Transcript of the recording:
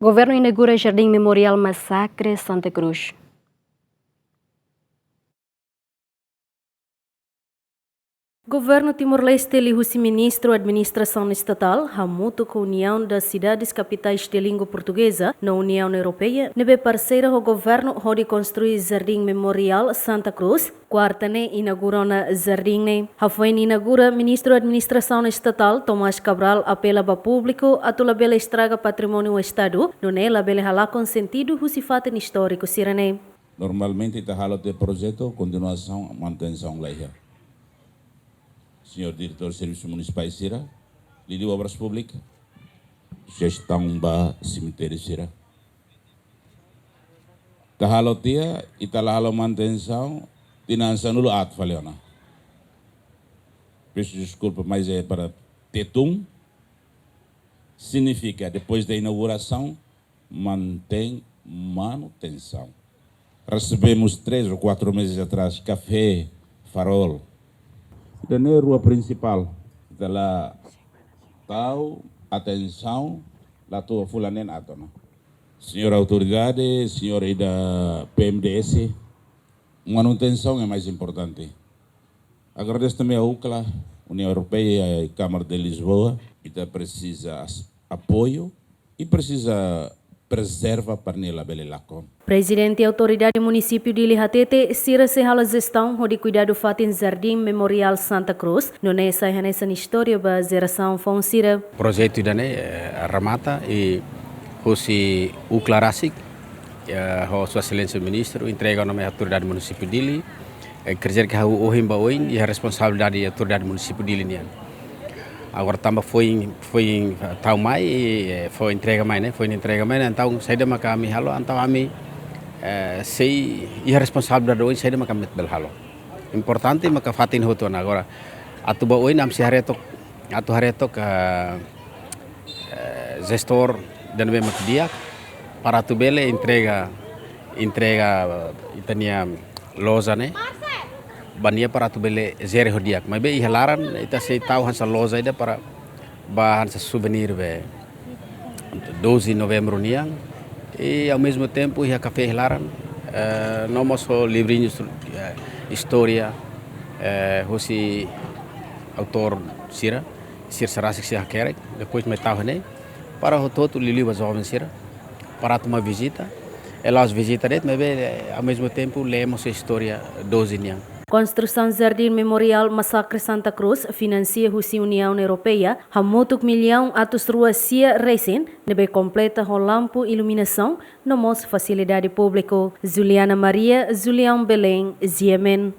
Governo inaugura Jardim Memorial Massacre Santa Cruz. Governo Timor-Leste lihusi ministro Administração Estatal hamuto com a União das Cidades Capitais de Língua Portuguesa na União Europeia nebe parceira o governo de construir Jardim Memorial Santa Cruz. Quarta ne inaugurou na Jardim ne. Foi inaugura ministro Administração Estatal Tomás Cabral apela para público a toda bela estraga patrimônio do Estado no ne la bela hala com sentido husifaten histórico sirane. Normalmente está halo de projeto continuação manutenção lá. Senhor Diretor de Serviços Municipais Sira, Líder de Obras Públicas, Gestão do Cemitério Sira. Tahalo tia, italahalo manutenção, finança nulo ato faleona. Peço desculpa, mas é para tetum, significa depois da inauguração, mantém manutenção. Recebemos 3 ou 4 meses atrás café, farol, da rua principal, da tal atenção, lá tua fulanen atona. Senhora autoridade, senhora da PMDS, manutenção é mais importante. Agradeço também a UCLA, União Europeia e Câmara de Lisboa, que precisa apoio e precisa preserva para nela belelacon. Presidente e autoridade do município de Lihatete, Sira Sehala gestão de cuidado fatin Jardim Memorial Santa Cruz, no nessa história da geração Fonsira. Projeto dane ramata e hosi uklarasik ho sua excelência ministro entrega nome autoridade do município dele, kerja que o ohimba oin e a responsabilidade da autoridade do município dele nian. Agora também foi tau mai foi entrega mai né, foi entrega mai então saída maka kami halo então kami sei e responsabilidade hoje saída maka met bel halo importante maka fatin hoton agora atuba hoje nam si haretok atu haretok gestor dan be mak dia para tu bele entrega itania loza né bania para tu bele zere hodiak mas be ihalaran ita sei tahu hansa loza ida para bahan sa souvenir be 12 de novembro niang e ao mesmo tempo ia café ihalaran nomos ho livrinhos história hosi autor Sira Sarasik se hakerek depois me tahu né para o todo lili was jovem Sira para uma visita elas visitarem mas ao mesmo tempo lemos a história 12 niang. Construção Jardim Memorial Massacre Santa Cruz financia a União Europeia, hamutuk milhão atos ruas sia recém, nebe completa o lampo iluminação, no facilidade público. Juliana Maria, Julião Belém, Ziemen.